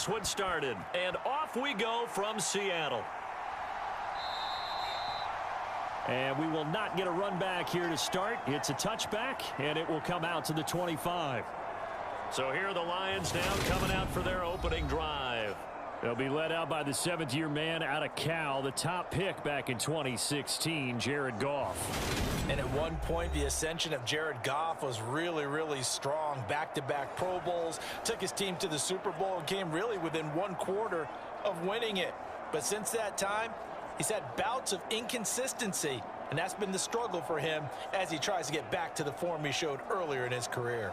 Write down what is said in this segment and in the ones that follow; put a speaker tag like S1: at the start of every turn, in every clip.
S1: this one started. And off we go from Seattle. And we will not get a run back here to start. It's a touchback, and it will come out to the 25. So here are the Lions now coming out for their opening drive. They'll be led out by the seventh-year man out of Cal, the top pick back in 2016, Jared Goff.
S2: And at one point, the ascension of Jared Goff was really, really strong. Back-to-back Pro Bowls, took his team to the Super Bowl, and came really within one quarter of winning it. But since that time, he's had bouts of inconsistency, and that's been the struggle for him as he tries to get back to the form he showed earlier in his career.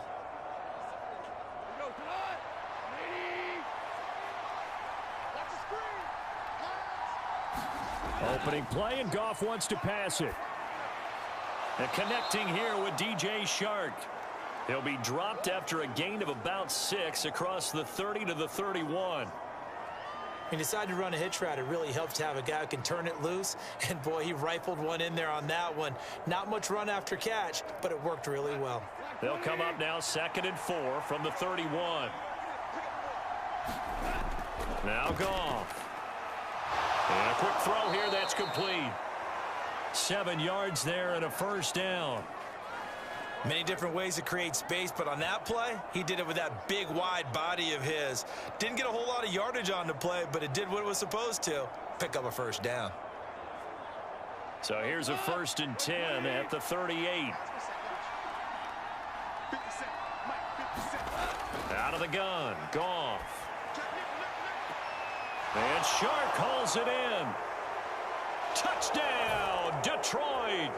S1: Opening play, and Goff wants to pass it. And connecting here with DJ Shark. He'll be dropped after a gain of about 6 across the 30 to the 31.
S2: He decided to run a hitch route. It really helps to have a guy who can turn it loose. And, boy, he rifled one in there on that one. Not much run after catch, but it worked really well.
S1: They'll come up now 2nd and 4 from the 31. Now Goff. And a quick throw here that's complete. 7 yards there and a first down.
S2: Many different ways to create space, but on that play, he did it with that big, wide body of his. Didn't get a whole lot of yardage on the play, but it did what it was supposed to, pick up a first down.
S1: So here's a 1st and 10 at the 38. Out of the gun, Goff. And Shark hauls it in. Touchdown, Detroit.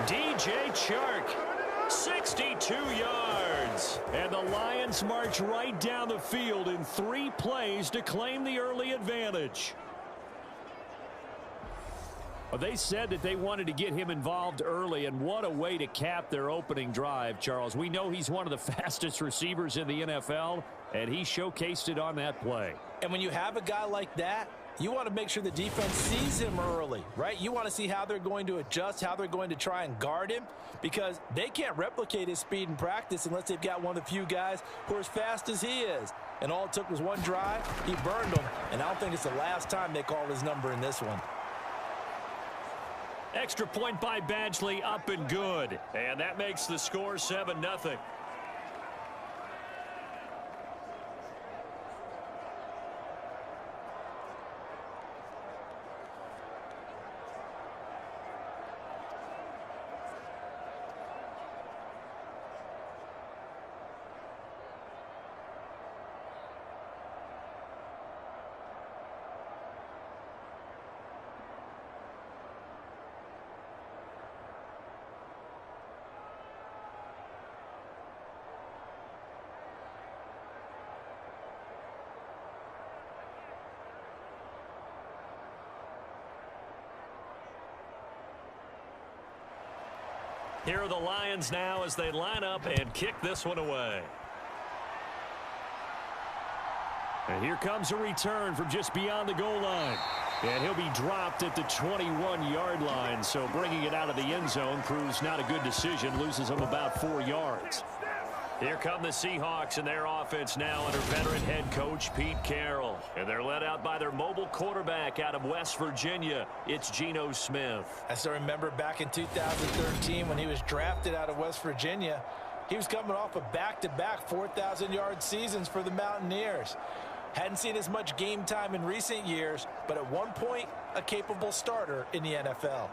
S1: DJ Chark, 62 yards. And the Lions march right down the field in 3 plays to claim the early advantage. Well, they said that they wanted to get him involved early, and what a way to cap their opening drive, Charles. We know he's one of the fastest receivers in the NFL, and he showcased it on that play.
S2: And when you have a guy like that, you want to make sure the defense sees him early, right? You want to see how they're going to adjust, how they're going to try and guard him, because they can't replicate his speed in practice unless they've got one of the few guys who are as fast as he is. And all it took was one drive. He burned them, and I don't think it's the last time they call his number in this one.
S1: Extra point by Badgley, up and good. And that makes the score 7-0. Here are the Lions now as they line up and kick this one away. And here comes a return from just beyond the goal line. And he'll be dropped at the 21-yard line. So bringing it out of the end zone proves not a good decision. Loses him about 4 yards. Here come the Seahawks and their offense now under veteran head coach Pete Carroll. And they're led out by their mobile quarterback out of West Virginia. It's Geno Smith.
S2: I still remember back in 2013 when he was drafted out of West Virginia. He was coming off a back-to-back 4,000-yard seasons for the Mountaineers. Hadn't seen as much game time in recent years, but at one point, a capable starter in the NFL.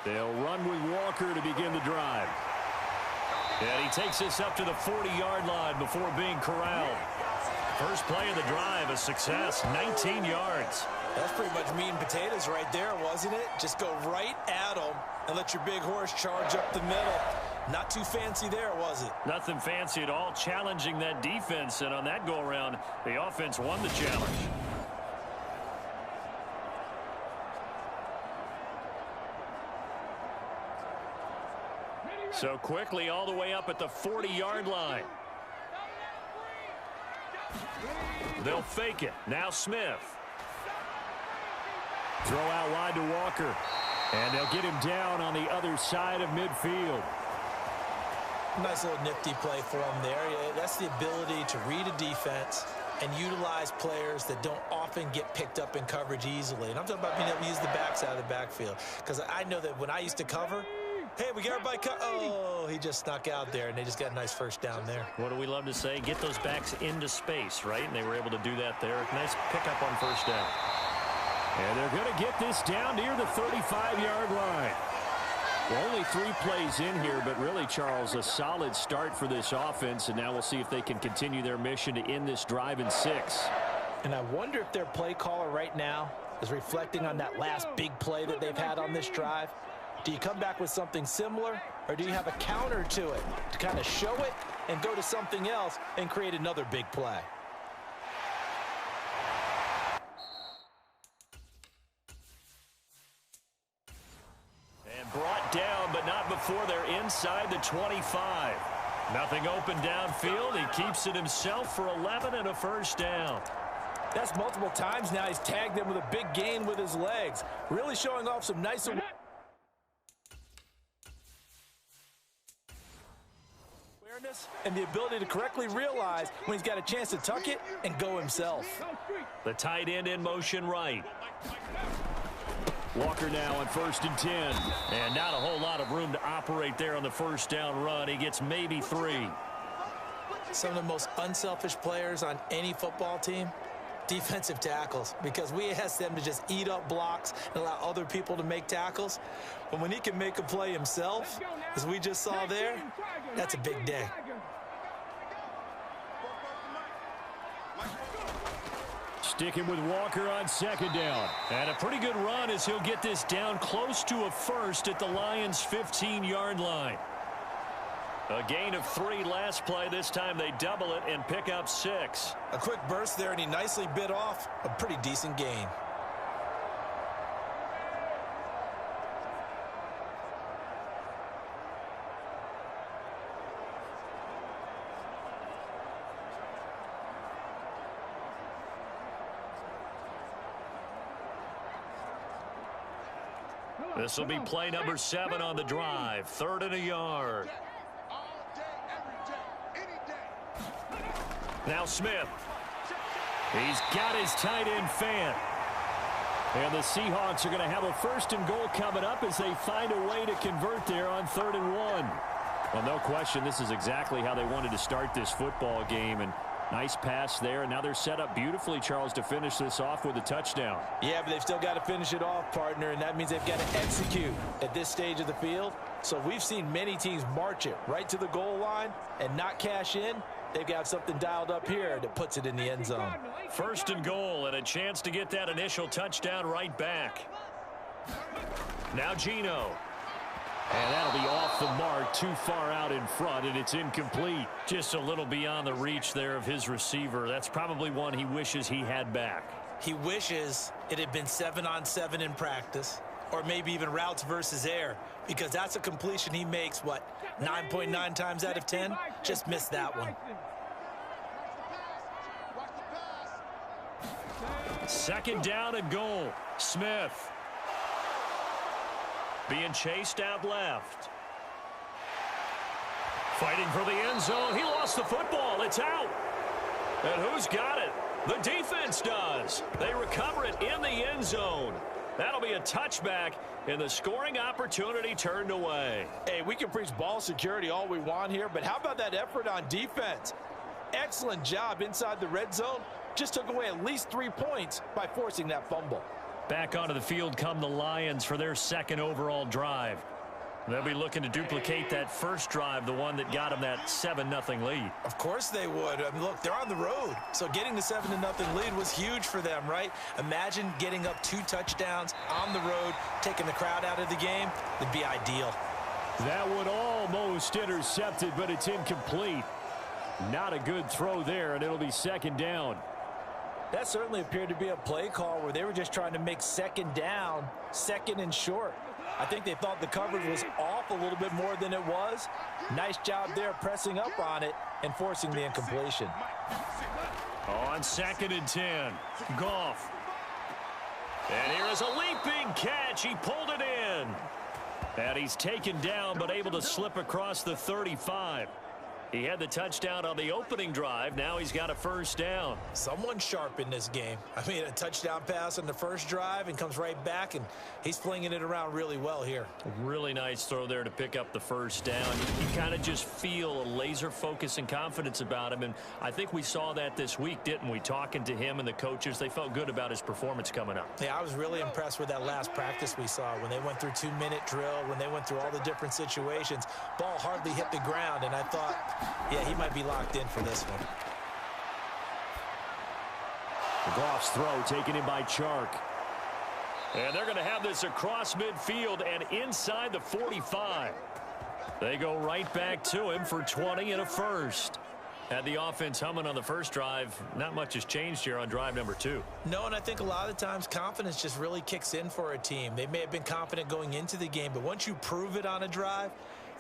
S1: They'll run with Walker to begin the drive. And he takes this up to the 40-yard line before being corralled. First play of the drive, a success, 19 yards.
S2: That's pretty much meat and potatoes right there, wasn't it? Just go right at them and let your big horse charge up the middle. Not too fancy there, was it?
S1: Nothing fancy at all, challenging that defense. And on that go-around, the offense won the challenge. So quickly all the way up at the 40-yard line. They'll fake it. Now Smith. Throw out wide to Walker. And they'll get him down on the other side of midfield.
S2: Nice little nifty play for him there. That's the ability to read a defense and utilize players that don't often get picked up in coverage easily. And I'm talking about being able to use the backside of the backfield. Because I know that when I used to cover, hey, we got everybody oh, he just snuck out there, and they just got a nice first down there.
S1: What do we love to say? Get those backs into space, right? And they were able to do that there. Nice pickup on first down. And they're going to get this down near the 35-yard line. Well, only 3 plays in here, but really, Charles, a solid start for this offense, and now we'll see if they can continue their mission to end this drive in 6.
S2: And I wonder if their play caller right now is reflecting on that last big play that they've had on this drive. Do you come back with something similar, or do you have a counter to it to kind of show it and go to something else and create another big play?
S1: Brought down, but not before they're inside the 25. Nothing open downfield. He keeps it himself for 11 and a first down.
S2: That's multiple times now. He's tagged them with a big gain with his legs. Really showing off some nice awareness and the ability to correctly realize when he's got a chance to tuck it and go himself.
S1: The tight end in motion right. Walker now on 1st and 10. And not a whole lot of room to operate there on the first down run. He gets maybe 3.
S2: Some of the most unselfish players on any football team, defensive tackles, because we ask them to just eat up blocks and allow other people to make tackles. But when he can make a play himself, as we just saw there, that's a big day.
S1: Sticking with Walker on 2nd down. And a pretty good run as he'll get this down close to a first at the Lions' 15-yard line. A gain of 3 last play. This time they double it and pick up 6.
S2: A quick burst there, and he nicely bit off a pretty decent gain.
S1: This will be play number 7 on the drive. 3rd and a yard. Now Smith. He's got his tight end fan. And the Seahawks are going to have a 1st and goal coming up as they find a way to convert there on 3rd and 1. Well, no question, this is exactly how they wanted to start this football game. And nice pass there, and now they're set up beautifully, Charles, to finish this off with a touchdown.
S2: Yeah, but they've still got to finish it off, partner, and that means they've got to execute at this stage of the field. So we've seen many teams march it right to the goal line and not cash in. They've got something dialed up here that puts it in the end zone.
S1: 1st and goal, and a chance to get that initial touchdown right back. Now Geno. And that'll be off the mark, too far out in front, and it's incomplete. Just a little beyond the reach there of his receiver. That's probably one he wishes he had back.
S2: He wishes it had been 7-on-7 in practice, or maybe even routes versus air, because that's a completion he makes, 9.9 times out of 10? Just missed that one.
S1: 2nd down and goal. Smith. Being chased out left. Fighting for the end zone. He lost the football. It's out. And who's got it? The defense does. They recover it in the end zone. That'll be a touchback, and the scoring opportunity turned away.
S2: Hey, we can preach ball security all we want here, but how about that effort on defense? Excellent job inside the red zone. Just took away at least 3 points by forcing that fumble.
S1: Back onto the field come the Lions for their 2nd overall drive. They'll be looking to duplicate that first drive, the one that got them that 7-0 lead.
S2: Of course they would. I mean, look, they're on the road. So getting the 7-0 lead was huge for them, right? Imagine getting up 2 touchdowns on the road, taking the crowd out of the game. It'd be ideal.
S1: That one almost intercepted, but it's incomplete. Not a good throw there, and it'll be 2nd down.
S2: That certainly appeared to be a play call where they were just trying to make 2nd down, 2nd and short. I think they thought the coverage was off a little bit more than it was. Nice job there pressing up on it and forcing the incompletion.
S1: On 2nd and 10, Goff. And here is a leaping catch. He pulled it in. And he's taken down but able to slip across the 35. He had the touchdown on the opening drive. Now he's got a first down.
S2: Someone sharp in this game. I mean, a touchdown pass on the first drive and comes right back, and he's flinging it around really well here.
S1: Really nice throw there to pick up the first down. You kind of just feel a laser focus and confidence about him, and I think we saw that this week, didn't we? Talking to him and the coaches, they felt good about his performance coming up.
S2: Yeah, I was really impressed with that last practice we saw when they went through 2-minute drill, when they went through all the different situations. Ball hardly hit the ground, and I thought, yeah, he might be locked in for this one.
S1: Goff's throw taken in by Chark. And they're going to have this across midfield and inside the 45. They go right back to him for 20 and a first. Had the offense humming on the first drive. Not much has changed here on drive number 2.
S2: No, and I think a lot of times confidence just really kicks in for a team. They may have been confident going into the game, but once you prove it on a drive,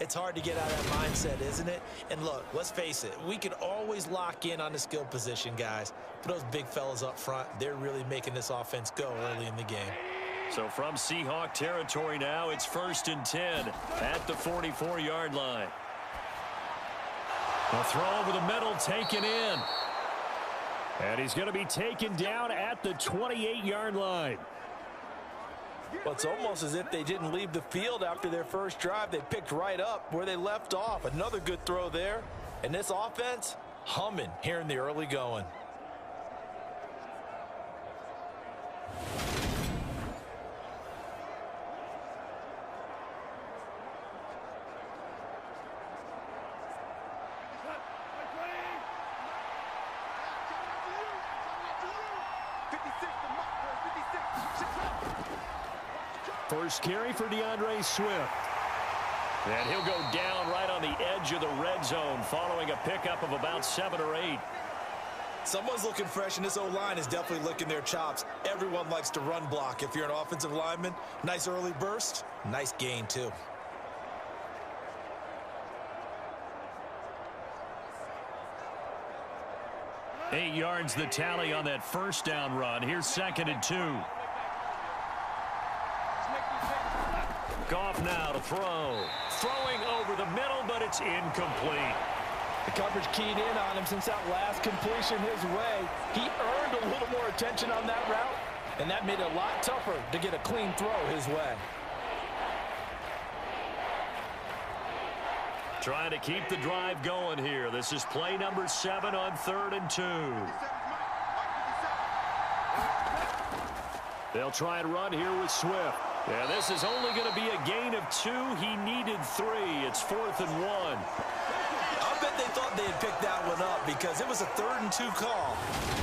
S2: it's hard to get out of that mindset, isn't it? And look, let's face it, we can always lock in on the skill position, guys. But those big fellas up front, they're really making this offense go early in the game.
S1: So from Seahawk territory now, it's 1st and 10 at the 44-yard line. A throw over the middle taken in. And he's going to be taken down at the 28-yard line.
S2: Well, it's almost as if they didn't leave the field after their first drive. They picked right up where they left off. Another good throw there. And this offense, humming here in the early going.
S1: First carry for DeAndre Swift. And he'll go down right on the edge of the red zone following a pickup of about 7 or 8.
S2: Someone's looking fresh, and this O-line is definitely licking their chops. Everyone likes to run block. If you're an offensive lineman, nice early burst, nice gain too.
S1: Eight yards the tally on that first down run. Here's 2nd and 2. Goff now to throw. Throwing over the middle, but it's incomplete.
S2: The coverage keyed in on him since that last completion his way. He earned a little more attention on that route, and that made it a lot tougher to get a clean throw his way.
S1: Trying to keep the drive going here. This is play number 7 on 3rd and 2. They'll try and run here with Swift. Yeah, this is only going to be a gain of 2. He needed 3. It's 4th and 1.
S2: I bet they thought they had picked that one up because it was a 3rd and 2 call,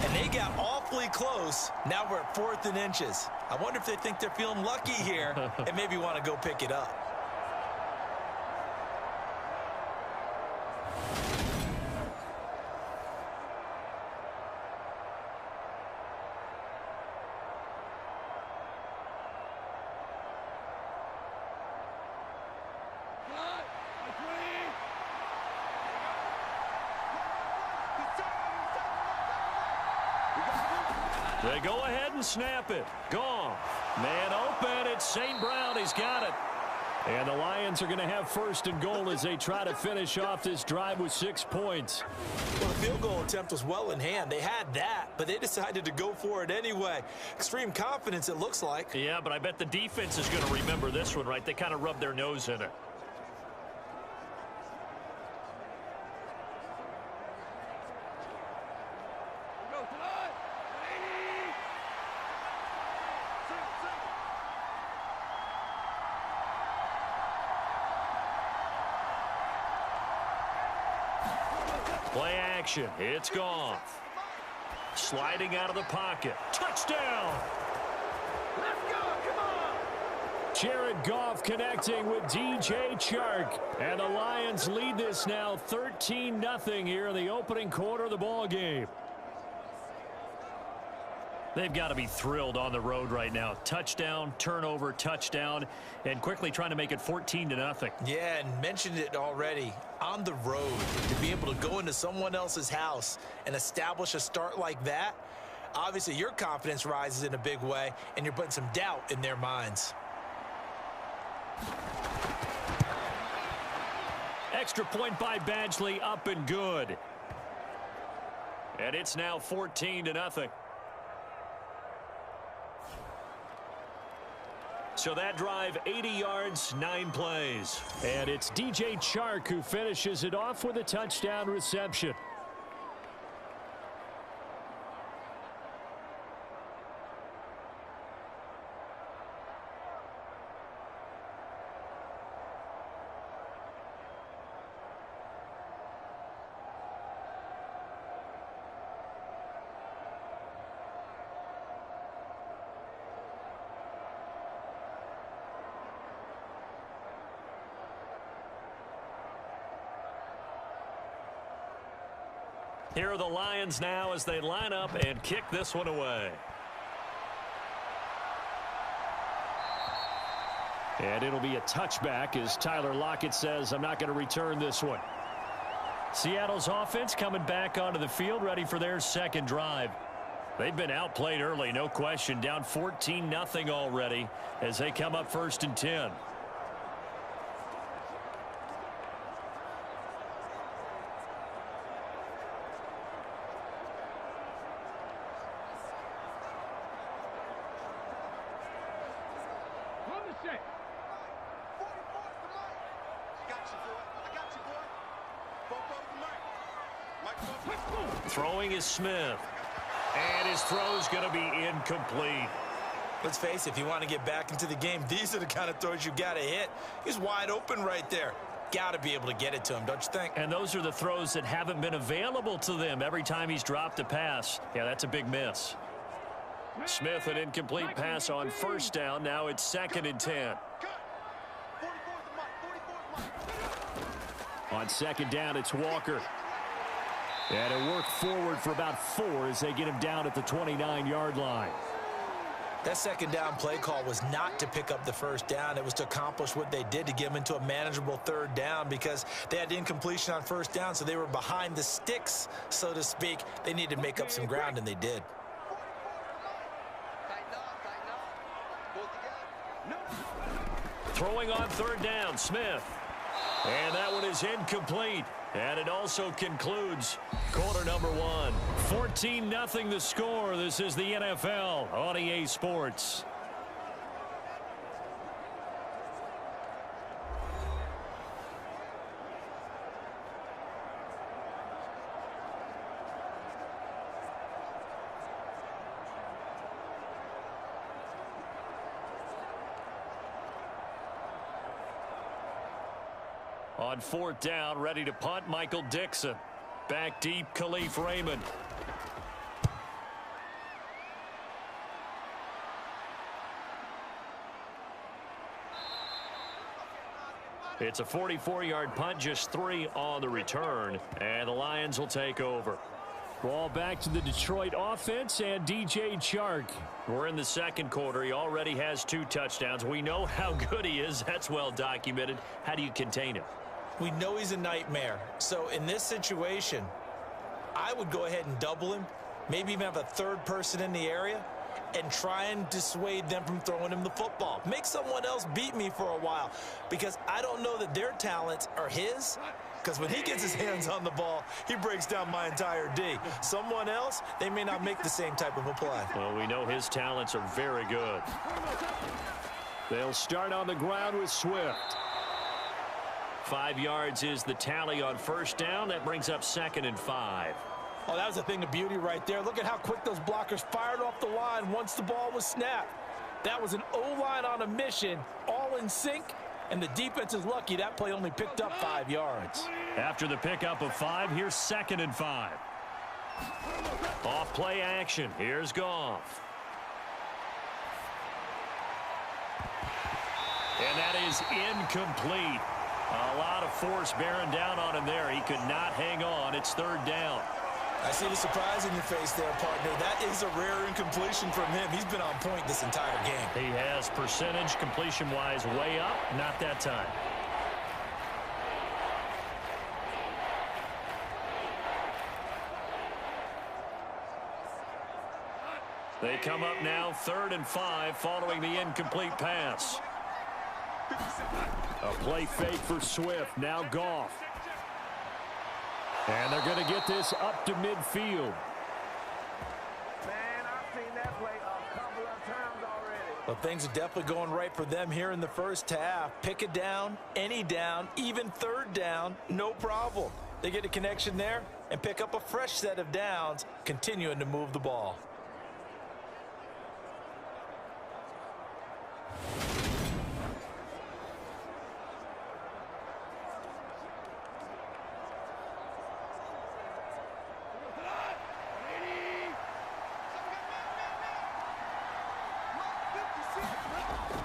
S2: and they got awfully close. Now we're at 4th and inches. I wonder if they think they're feeling lucky here and maybe want to go pick it up.
S1: They go ahead and snap it. Gone. Man open. It's St. Brown. He's got it. And the Lions are going to have 1st and goal as they try to finish off this drive with 6 points.
S2: Well, the field goal attempt was well in hand. They had that, but they decided to go for it anyway. Extreme confidence, it looks like.
S1: Yeah, but I bet the defense is going to remember this one, right? They kind of rubbed their nose in it. Play action. It's Goff. Sliding out of the pocket. Touchdown! Let's go! Come on! Jared Goff connecting with DJ Chark. And the Lions lead this now 13-0 here in the opening quarter of the ball game. They've got to be thrilled on the road right now. Touchdown, turnover, touchdown, and quickly trying to make it 14-0.
S2: Yeah, and mentioned it already. On the road, to be able to go into someone else's house and establish a start like that, obviously your confidence rises in a big way, and you're putting some doubt in their minds.
S1: Extra point by Badgley, up and good. And it's now 14-0. So that drive, 80 yards, 9 plays. And it's DJ Chark who finishes it off with a touchdown reception. Here are the Lions now as they line up and kick this one away. And it'll be a touchback as Tyler Lockett says, I'm not going to return this one. Seattle's offense coming back onto the field, ready for their second drive. They've been outplayed early, no question. Down 14-0 already as they come up 1st and 10. Throwing is Smith. And his throw's going to be incomplete.
S2: Let's face it, if you want to get back into the game, these are the kind of throws you got to hit. He's wide open right there. Got to be able to get it to him, don't you think?
S1: And those are the throws that haven't been available to them every time he's dropped a pass. Yeah, that's a big miss. Smith, an incomplete pass on 1st down. Now it's 2nd and 10. On 2nd down, it's Walker. And it worked forward for about 4 as they get him down at the 29-yard line.
S2: That 2nd down play call was not to pick up the 1st down. It was to accomplish what they did, to get them into a manageable 3rd down, because they had incompletion on 1st down, so they were behind the sticks, so to speak. They needed to make up some ground, and they did.
S1: Throwing on 3rd down, Smith. And that one is incomplete. And it also concludes quarter number 1. 14-0 the score. This is the NFL on EA Sports. On 4th down, ready to punt, Michael Dixon. Back deep, Khalif Raymond. It's a 44-yard punt, just 3 on the return, and the Lions will take over. Ball back to the Detroit offense and DJ Chark. We're in the 2nd quarter. He already has 2 touchdowns. We know how good he is. That's well documented. How do you contain him?
S2: We know he's a nightmare. So in this situation, I would go ahead and double him, maybe even have a 3rd person in the area, and try and dissuade them from throwing him the football. Make someone else beat me for a while, because I don't know that their talents are his, because when he gets his hands on the ball, he breaks down my entire D. Someone else, they may not make the same type of a play.
S1: Well, we know his talents are very good. They'll start on the ground with Swift. 5 yards is the tally on 1st down. That brings up 2nd and 5.
S2: Oh, that was a thing of beauty right there. Look at how quick those blockers fired off the line once the ball was snapped. That was an O-line on a mission, all in sync, and the defense is lucky that play only picked up 5 yards.
S1: After the pickup of 5, here's 2nd and 5. Off play action. Here's Goff. And that is incomplete. A lot of force bearing down on him there. He could not hang on. It's 3rd down.
S2: I see the surprise in your face there, partner. That is a rare incompletion from him. He's been on point this entire game.
S1: He has percentage completion-wise way up, not that time. They come up now 3rd and 5 following the incomplete pass. A play fake for Swift. Now Goff. And they're going to get this up to midfield.
S3: Man, I've seen that play a couple of times already.
S2: Well, things are definitely going right for them here in the first half. Pick a down, any down, even 3rd down, no problem. They get a connection there and pick up a fresh set of downs, continuing to move the ball.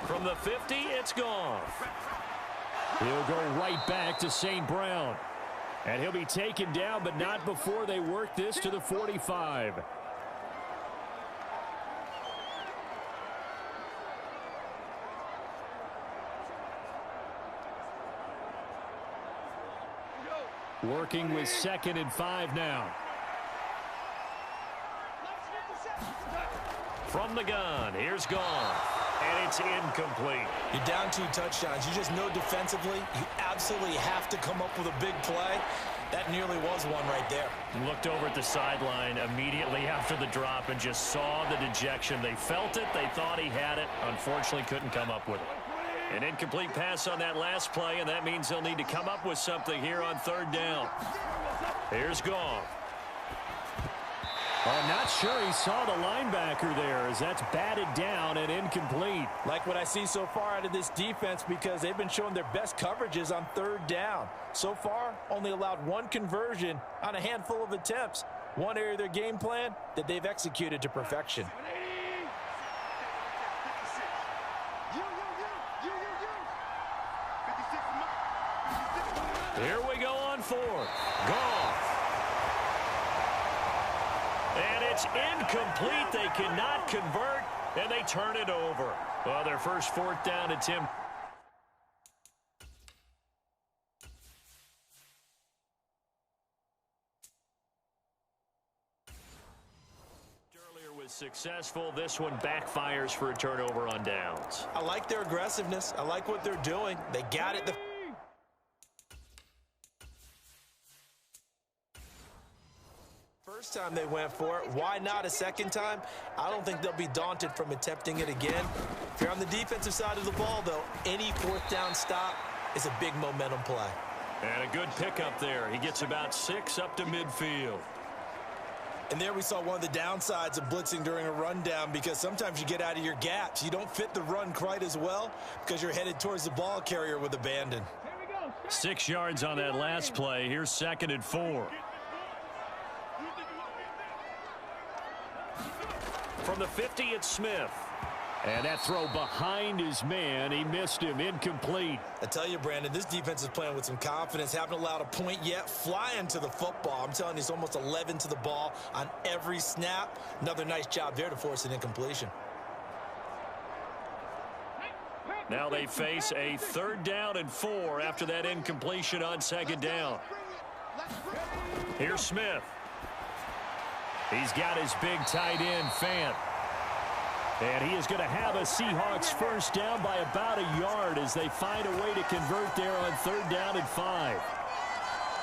S1: From the 50, it's gone. He'll go right back to St. Brown. And he'll be taken down, but not before they work this to the 45. Working with 2nd and 5 now. From the gun, here's Goff. And it's incomplete.
S2: You're down 2 touchdowns. You just know defensively you absolutely have to come up with a big play. That nearly was one right there.
S1: Looked over at the sideline immediately after the drop and just saw the dejection. They felt it. They thought he had it. Unfortunately, couldn't come up with it. An incomplete pass on that last play, and that means they'll need to come up with something here on 3rd down. Here's Goff. I'm not sure he saw the linebacker there as that's batted down and incomplete.
S2: Like what I see so far out of this defense because they've been showing their best coverages on 3rd down. So far, only allowed 1 conversion on a handful of attempts. One area of their game plan that they've executed to perfection.
S1: Here we go on 4th. Goff. And it's incomplete. They cannot convert, and they turn it over. Well, their first 4th down attempt. Earlier was successful. This one backfires for a turnover on downs.
S2: I like their aggressiveness. I like what they're doing. They got it. First time they went for it. Why not a second time? I don't think they'll be daunted from attempting it again. If you're on the defensive side of the ball, though, any 4th down stop is a big momentum play.
S1: And a good pickup there. He gets about 6 up to midfield.
S2: And there we saw one of the downsides of blitzing during a rundown because sometimes you get out of your gaps. You don't fit the run quite as well because you're headed towards the ball carrier with abandon.
S1: 6 yards on that last play. Here's 2nd and 4. From the 50, it's Smith. And that throw behind his man. He missed him. Incomplete.
S2: I tell you, Brandon, this defense is playing with some confidence. Haven't allowed a point yet. Flying to the football. I'm telling you, it's almost 11 to the ball on every snap. Another nice job there to force an incompletion.
S1: Now they face a 3rd down and 4 after that incompletion on 2nd down. Here's Smith. He's got his big tight end, Fant. And he is going to have a Seahawks first down by about a yard as they find a way to convert there on 3rd down and 5.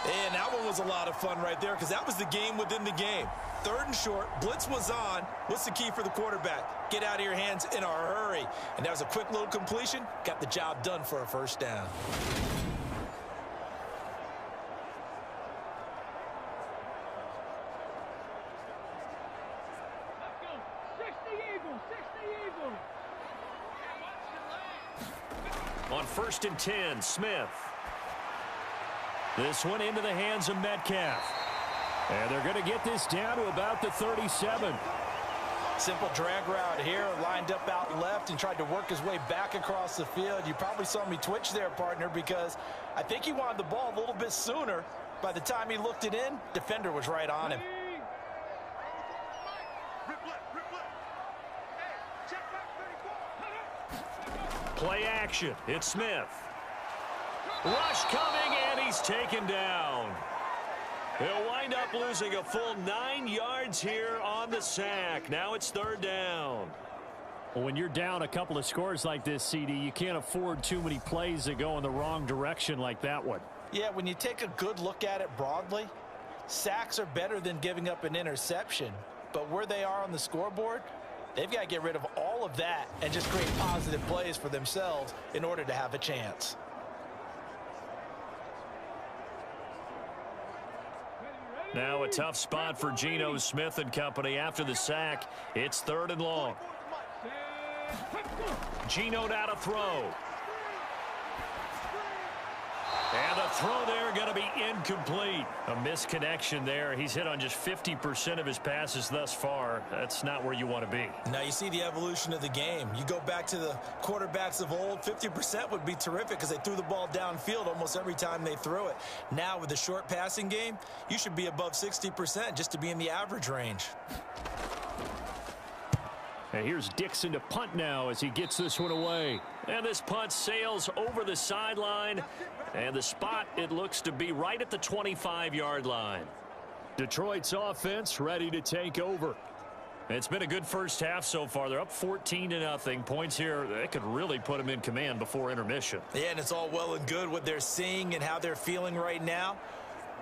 S2: And that one was a lot of fun right there because that was the game within the game. 3rd and short, blitz was on. What's the key for the quarterback? Get out of your hands in a hurry. And that was a quick little completion. Got the job done for a first down.
S1: On 1st and 10, Smith. This one into the hands of Metcalf. And they're going to get this down to about the 37.
S2: Simple drag route here, lined up out left and tried to work his way back across the field. You probably saw me twitch there, partner, because I think he wanted the ball a little bit sooner. By the time he looked it in, defender was right on him.
S1: Play action. It's Smith. Rush coming, and he's taken down. He'll wind up losing a full 9 yards here on the sack. Now it's 3rd down.
S4: Well, when you're down a couple of scores like this, CD, you can't afford too many plays that go in the wrong direction like that one.
S2: Yeah, when you take a good look at it broadly, sacks are better than giving up an interception. But where they are on the scoreboard, they've got to get rid of all of that and just create positive plays for themselves in order to have a chance.
S1: Now a tough spot for Geno Smith and company after the sack. It's 3rd and long. Geno now to throw. And the throw there going to be incomplete. A misconnection there. He's hit on just 50% of his passes thus far. That's not where you want to be.
S2: Now you see the evolution of the game. You go back to the quarterbacks of old, 50% would be terrific because they threw the ball downfield almost every time they threw it. Now with the short passing game, you should be above 60% just to be in the average range.
S4: And here's Dixon to punt now as he gets this one away.
S1: And this punt sails over the sideline. And the spot, it looks to be right at the 25-yard line. Detroit's offense ready to take over. It's been a good first half so far. They're up 14-0. Points here, they could really put them in command before intermission.
S2: Yeah, and it's all well and good what they're seeing and how they're feeling right now.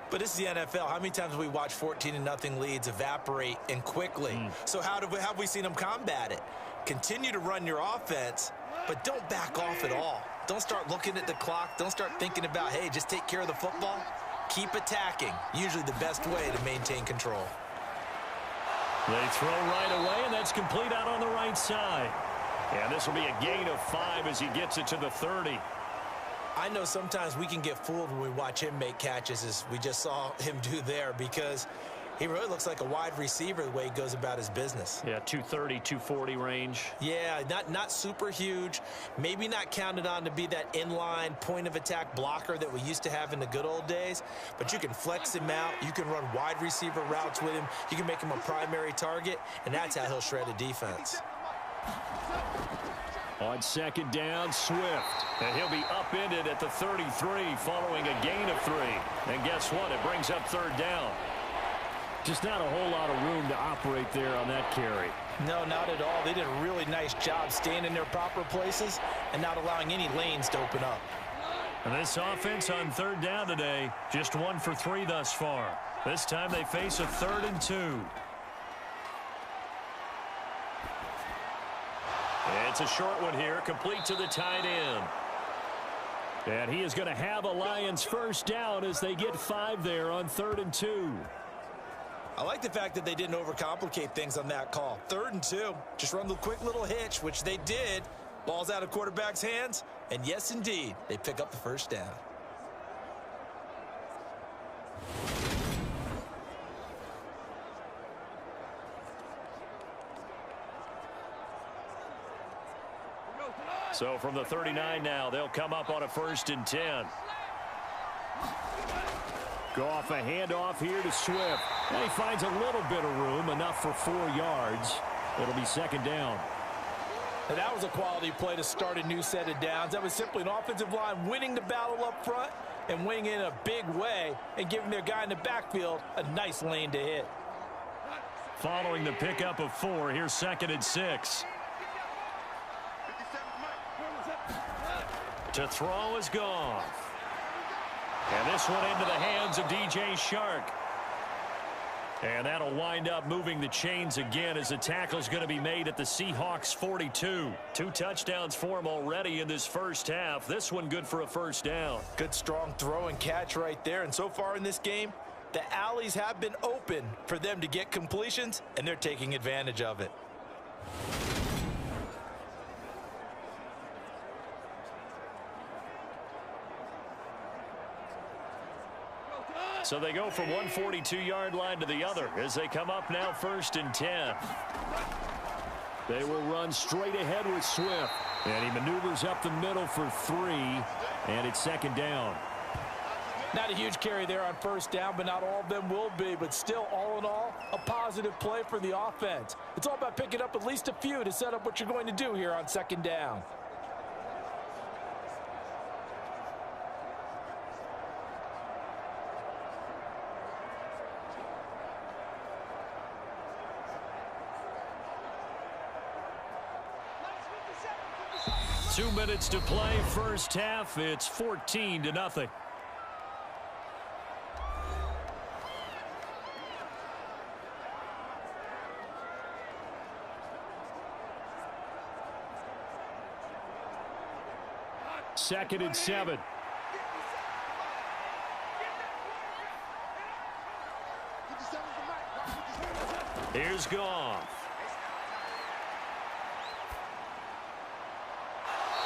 S2: But this is the NFL. How many times have we watched 14-0 leads evaporate and quickly? So how have we seen them combat it? Continue to run your offense, but don't back off at all. Don't start looking at the clock. Don't start thinking about, hey, just take care of the football. Keep attacking. Usually the best way to maintain control.
S1: They throw right away, and that's complete out on the right side. And this will be a gain of 5 as he gets it to the 30.
S2: I know sometimes we can get fooled when we watch him make catches, as we just saw him do there, because he really looks like a wide receiver the way he goes about his business.
S1: Yeah, 230, 240 range.
S2: Yeah, not super huge. Maybe not counted on to be that inline point-of-attack blocker that we used to have in the good old days, but you can flex him out. You can run wide receiver routes with him. You can make him a primary target, and that's how he'll shred a defense.
S1: On 2nd down, Swift. And he'll be upended at the 33 following a gain of 3. And guess what? It brings up 3rd down.
S4: Just not a whole lot of room to operate there on that carry.
S2: No, not at all. They did a really nice job staying in their proper places and not allowing any lanes to open up.
S1: And this offense on 3rd down today, just 1 for 3 thus far. This time they face a 3rd and 2. It's a short one here, complete to the tight end. And he is going to have a Lions first down as they get 5 there on 3rd and 2.
S2: I like the fact that they didn't overcomplicate things on that call. 3rd and 2, just run the quick little hitch, which they did. Ball's out of quarterback's hands, and yes, indeed, they pick up the first down.
S1: So from the 39 now, they'll come up on a 1st and 10.
S4: Go off a handoff here to Swift. And he finds a little bit of room, enough for 4 yards. It'll be 2nd down.
S2: And that was a quality play to start a new set of downs. That was simply an offensive line winning the battle up front and winning in a big way and giving their guy in the backfield a nice lane to hit.
S1: Following the pickup of 4, here's 2nd and 6. To throw is Goff. And this one into the hands of DJ Shark. And that'll wind up moving the chains again as the tackle's going to be made at the Seahawks 42. 2 touchdowns for him already in this first half. This one good for a first down.
S2: Good strong throw and catch right there. And so far in this game, the alleys have been open for them to get completions, and they're taking advantage of it.
S1: So they go from one 42-yard line to the other as they come up now 1st and 10.
S4: They will run straight ahead with Swift. And he maneuvers up the middle for 3. And it's 2nd down.
S2: Not a huge carry there on 1st down, but not all of them will be. But still, all in all, a positive play for the offense. It's all about picking up at least a few to set up what you're going to do here on 2nd down.
S1: 2 minutes to play first half. It's 14-0. Second and 7. Here's Goff.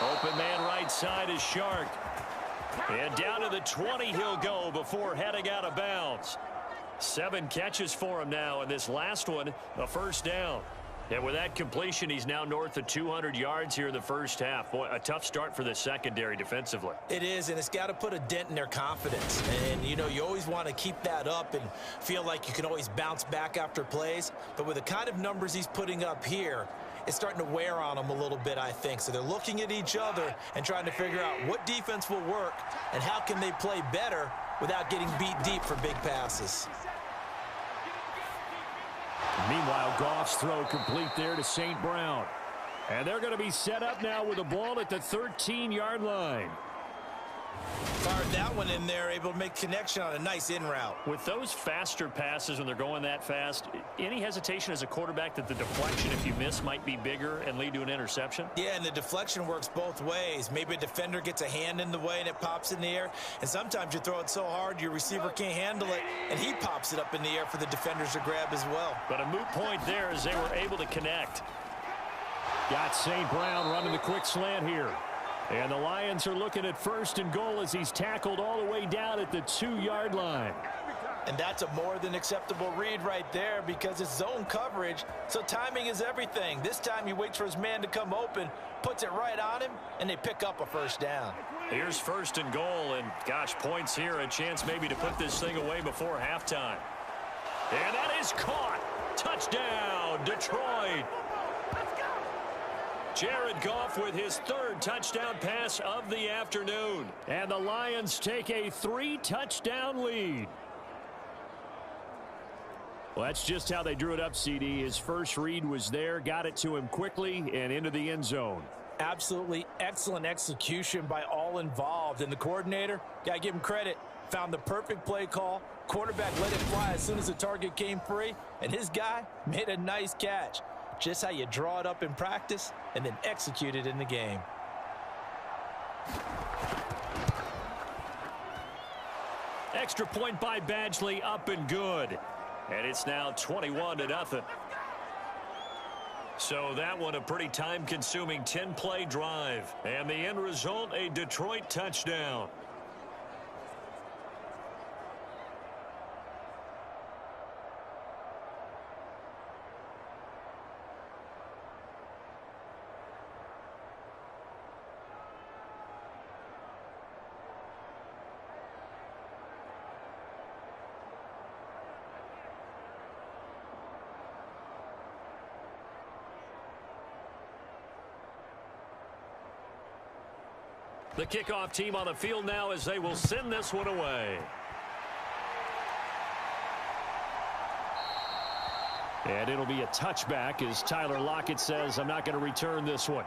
S1: Open man right side is Shark. And down to the 20 he'll go before heading out of bounds. 7 catches for him now, and this last one, a first down. And with that completion, he's now north of 200 yards here in the first half. Boy, a tough start for the secondary defensively.
S2: It is, and it's got to put a dent in their confidence. And, you know, you always want to keep that up and feel like you can always bounce back after plays. But with the kind of numbers he's putting up here, it's starting to wear on them a little bit, I think. So they're looking at each other and trying to figure out what defense will work and how can they play better without getting beat deep for big passes.
S1: Meanwhile, Goff's throw complete there to St. Brown. And they're going to be set up now with the ball at the 13-yard line.
S2: Fired that one in there, able to make connection on a nice in route.
S1: With those faster passes when they're going that fast, any hesitation as a quarterback that the deflection, if you miss, might be bigger and lead to an interception?
S2: Yeah, and the deflection works both ways. Maybe a defender gets a hand in the way and it pops in the air. And sometimes you throw it so hard your receiver can't handle it, and he pops it up in the air for the defenders to grab as well.
S1: But a moot point there as they were able to connect. Got St. Brown running the quick slant here. And the Lions are looking at first and goal as he's tackled all the way down at the 2-yard line.
S2: And that's a more than acceptable read right there because it's zone coverage, so timing is everything. This time he waits for his man to come open, puts it right on him, and they pick up a first down.
S1: Here's first and goal, and gosh, points here, a chance maybe to put this thing away before halftime. And that is caught. Touchdown, Detroit. Jared Goff with his 3rd touchdown pass of the afternoon. And the Lions take a 3-touchdown lead. Well, that's just how they drew it up, CD. His first read was there, got it to him quickly and into the end zone.
S2: Absolutely excellent execution by all involved. And the coordinator, got to give him credit, found the perfect play call. Quarterback let it fly as soon as the target came free. And his guy made a nice catch. Just how you draw it up in practice and then execute it in the game.
S1: Extra point by Badgley, up and good. And it's now 21-0. So that one a pretty time-consuming 10-play drive. And the end result, a Detroit touchdown. The kickoff team on the field now as they will send this one away. And it'll be a touchback as Tyler Lockett says, I'm not going to return this one.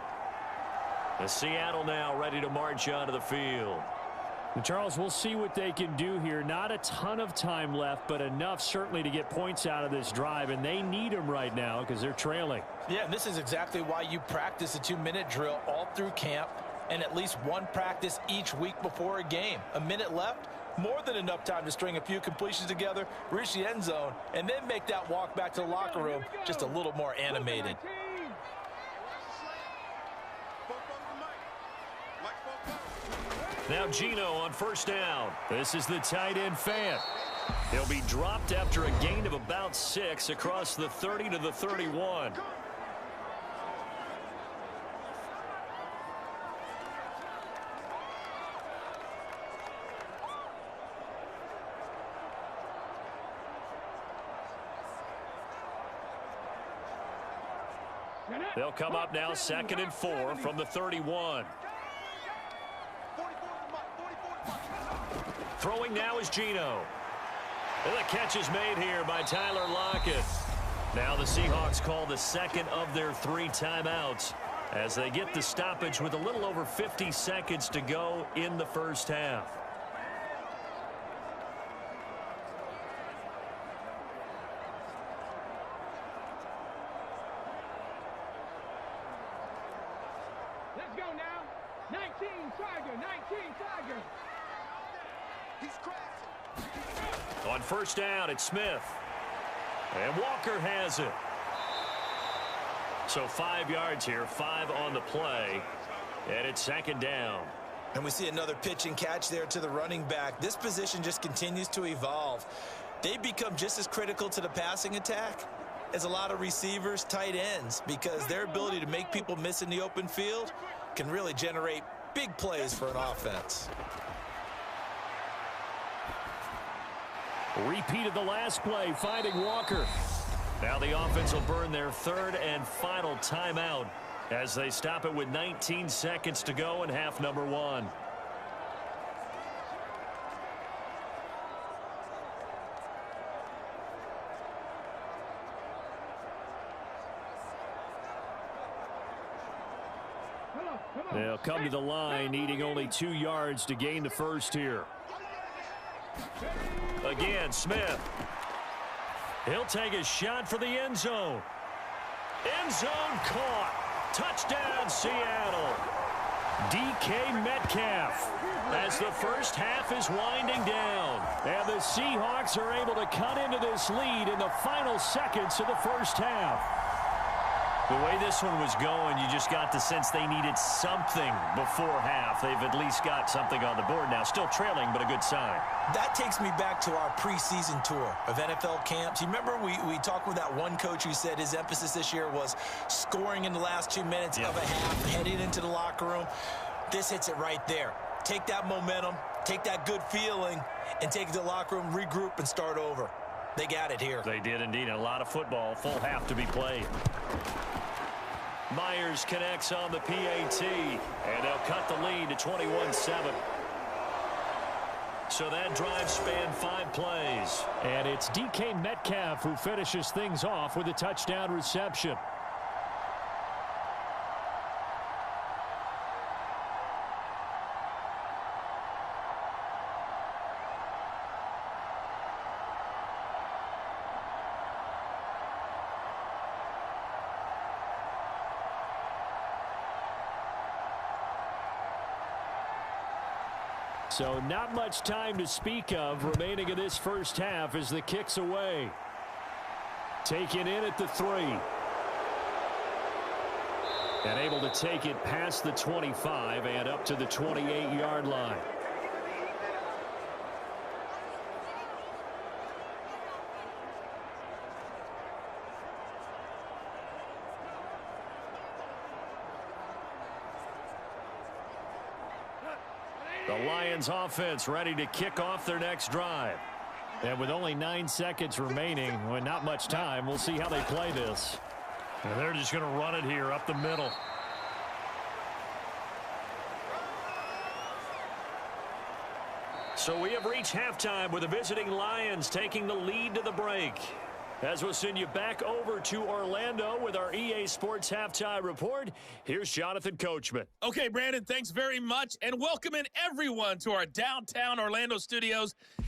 S1: The Seattle now ready to march onto the field. And Charles, we'll see what they can do here. Not a ton of time left, but enough certainly to get points out of this drive, and they need them right now because they're trailing.
S2: Yeah, and this is exactly why you practice a 2-minute drill all through camp and at least one practice each week before a game. A minute left, more than enough time to string a few completions together, reach the end zone, and then make that walk back to the locker room just a little more animated.
S1: Now Geno on first down. This is the tight end Fant. He'll be dropped after a gain of about 6 across the 30 to the 31. They'll come up now 2nd and 4 from the 31. Throwing now is Geno. And the catch is made here by Tyler Lockett. Now the Seahawks call the second of their 3 timeouts. as they get the stoppage with a little over 50 seconds to go in the first half.
S3: Let's go now. 19 Tiger, 19 Tiger. He's cracked.
S1: On first down, it's Smith. And Walker has it. So 5 yards here, 5 on the play. And it's second down.
S2: And we see another pitch and catch there to the running back. This position just continues to evolve. They become just as critical to the passing attack as a lot of receivers, tight ends, because their ability to make people miss in the open field can really generate big plays for an offense.
S1: Repeated the last play, finding Walker. Now the offense will burn their third and final timeout as they stop it with 19 seconds to go in half number 1. They'll come to the line, needing only 2 yards to gain the first here. Again, Smith. He'll take a shot for the end zone. End zone caught. Touchdown, Seattle. DK Metcalf as the first half is winding down. And the Seahawks are able to cut into this lead in the final seconds of the first half. The way this one was going, you just got the sense they needed something before half. They've at least got something on the board now. Still trailing, but a good sign.
S2: That takes me back to our preseason tour of NFL camps. You remember we talked with that one coach who said his emphasis this year was scoring in the last 2 minutes of a half, heading into the locker room. This hits it right there. Take that momentum, take that good feeling, and take it to the locker room, regroup, and start over. They got it here.
S1: They did indeed. A lot of football. Full half to be played. Myers connects on the PAT, and they'll cut the lead to 21-7. So that drive spanned 5 plays.
S4: And it's DK Metcalf who finishes things off with a touchdown reception. So not much time to speak of remaining in this first half as the kick's away. Taken in at the 3. And able to take it past the 25 and up to the 28-yard line. The Lions offense ready to kick off their next drive. And with only 9 seconds remaining, with not much time, we'll see how they play this.
S1: And they're just going to run it here up the middle. So we have reached halftime with the visiting Lions taking the lead to the break. As we'll send you back over to Orlando with our EA Sports Halftime Report, here's Jonathan Coachman.
S5: Okay, Brandon, thanks very much, and welcome in everyone to our downtown Orlando studios.